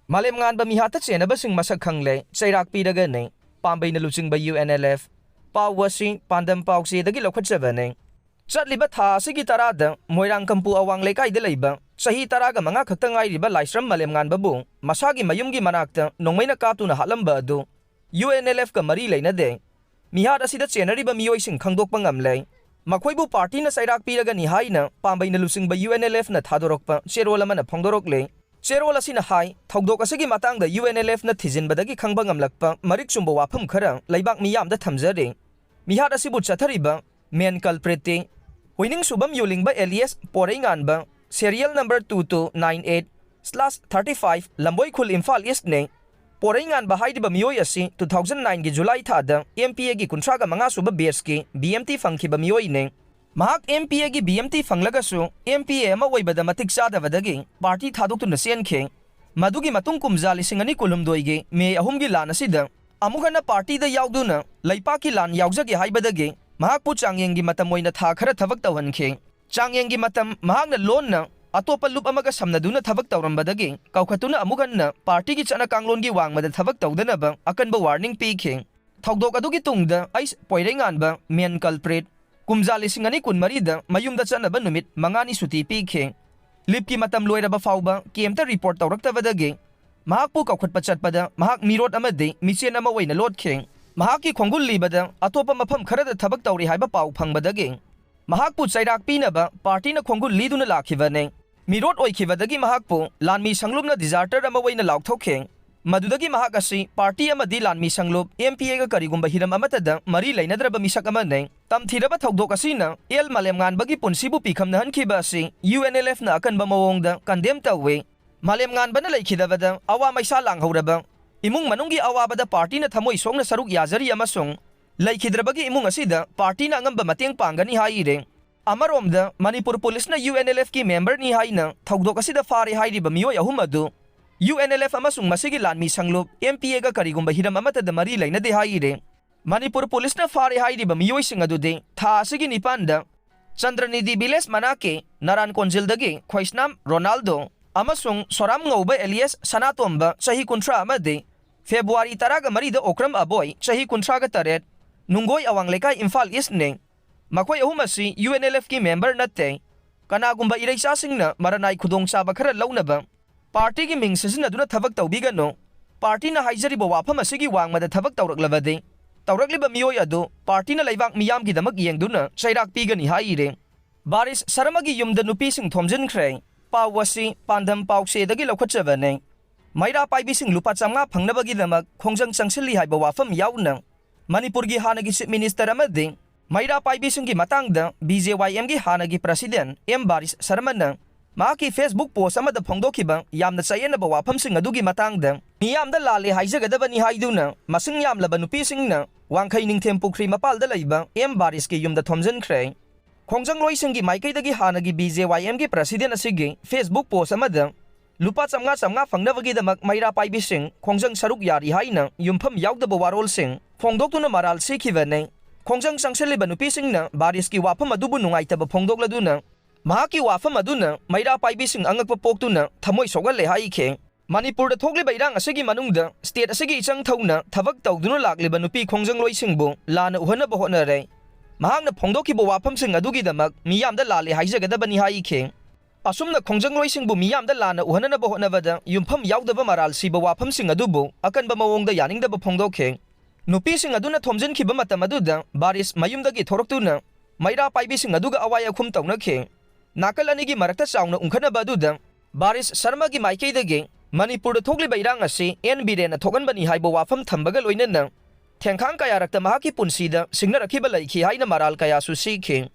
Malemngangba Mihatta Chennabasing Mashak Khangle Cheirak Piragani Pambeina Luchingba UNLF Pawasi Pandam Pausi dagi lokhatjabane Chatliba tha sigi tarada Moirang kampu awang lekai de leiba Sahi taraga manga khatangai riba laisram Malemngangba bu Masagi mayumgi manakta nongmaina kaptuna halamba adu UNLF ka mari leina de Mihatta asida chenariba miyoising khangdokpa ngamle Makhoibu party na Cheirak Piragani haina Pambeina Luchingba UNLF na thadorokpa cherol amana phongdorokle Cherol asina hai thogdok asigi matang da UNLF na thijinbadagi khangba ngamlakpa marik chumba wafam khara laibak miyam da thamjare Mihatta asibu chathariba main culprit hoining subam yulingba alias Pambeina serial number 2298/35 lamboi khul Imphal East ne Pambeina haidiba miyoi asi 2009 gi July thada MPA gi kuntraga manga suba base ki BMT fangkhiba miyoi ne Mahak MPA gi BMT fanglagasu MPA ama oibada matik chadabadagi party thadoktu na senkhe madugi matung kumjali singani kulumdoigi me ahumgi lan asida amugana party da yauduna laipaki lan yaujagi haibadagi mahak pu changyengi matam oina tha khara thabak tawankhe changyengi matam mahak na lon na atopa lup amaga samnaduna thabak tawrambadagi kaukhatuna amuganna party gi chana kanglongi wangmada thabak tawdana ba akanba warning pikhe thogdok adugi tungda ais Pambeina main culprit Kumjali singani kunmarida mayumda chanaba numit mangani suti pikhe lipki matam loiraba fauba kemta report tawraktawadagi mahakpu kaukhatpa chatpada mahak mirot amade michen ama oina lotkhe mahaki khongul libada atopa mafam kharada thabak tawri haiba pau phangbadagi mahakpu Cheirak pinaba party na khongul liduna lakhibane mirot oikhibadagi mahakpu lanmi sanglumna disaster ama oina lauthokhe madudagi mahak asi party amadi lanmi sanglup MPA ga karigumba hiram amatada mari leinadraba misak amane tamthiraba thogdok asina el Malemngangba gi punsibu pikhamna hankhiba asi UNLF na akanba mawongda condemn tawe Malemngangba na leikhidabada awa maisa langhauraba imung manunggi awabada party na thamoi songna saruk yazari amasung leikhidrabagi imung asida party na angamba mateng pangani haire amaromda Manipur police na UNLF ki member ni haina thogdok asida fare hairiba miyoi ahum adu UNLF amasung masigi lanmi sanglup MPA ga karigumba hiram amatada mari leinade haire Manipur police na fare hairiba miyoi sing adude tha asigi nipanda Chandranidhi Biles manake Naran Konjildagi Khoisnam Ronaldo amasung Soram Ngauba alias Sanatomba chahi kuntra amade February taraga marida Okram Aboy chahi kuntra ga taret Nungoi awang lekai Imphal East ne makhoi ahum asi UNLF ki member natte kanagumba ireisa singna maranai khudong chaba khara launaba Party ki ming sisinaduna thabak tawbigano party na haijariba wafam asigi wangmada thabak tawraklabade tawrakliba miyoi adu party na laibak miyam gi damak yengduna Cheirak pigani haire baris saramagi yumda nupi sing thomjinkhre pawasi pandam pause dagi lokhatjabane maira paibi sing lupa chamnga phangnabagi damak khongjang changsilli haiba wafam yauna Manipur gi hanagi chief minister amade maira paibi sing gi matangda BJYM gi hanagi president M Baris Sarmana Maki Facebook post amada phongdokhiba yamna chayenaba wafam sing adugi matangda miyamda lale haijagadabani haiduna masing yamlaba nupi singna wangkhai ningthem pukri mapalda leiba M Baris ki yumda thomjankhre khongjang loi singi maikaidagi hanagi BJYM gi president asigi Facebook post amada lupa chamnga phangnabagi damak maira paibi sing khongjang saruk yari haina yumpham yaudaba warol sing phongdoktuna maral sekhibane khongjang changseleba nupi singna Baris ki wafam adubu nungaitaba phongdokladuna Mahaki wafam aduna maira paibi sing angakpa poktuna thamoi sogalle haikhe Manipur da thokliba irang asigi manungda state asigi ichang thauna thabak tawduna lakliba nupi khongjang loi singbu lana uhanaba honare mahakna phongdokhiba wafam sing adugi damak miyamda lale haijagadabani haikhe asumna khongjang loi singbu miyamda lana uhanaba honabada yumpham yaudaba maral siba wafam sing adubu akanba mawongda yaningdaba phongdokhe nupi sing aduna thomjinkhiba matam aduda Baris mayumdagi thoroktuna maira paibi sing aduga awaya khum tawnakhe Nakal anigi marakta chauna ungkhanaba aduda Baris Sharma gi maikeidagi Manipur da thokliba irang asi NB na thoganbani haiba wafam thambaga loinana thengkhang kayarakta mahaki punsida singnarakhiba laikhi haina maral kaya su sikhe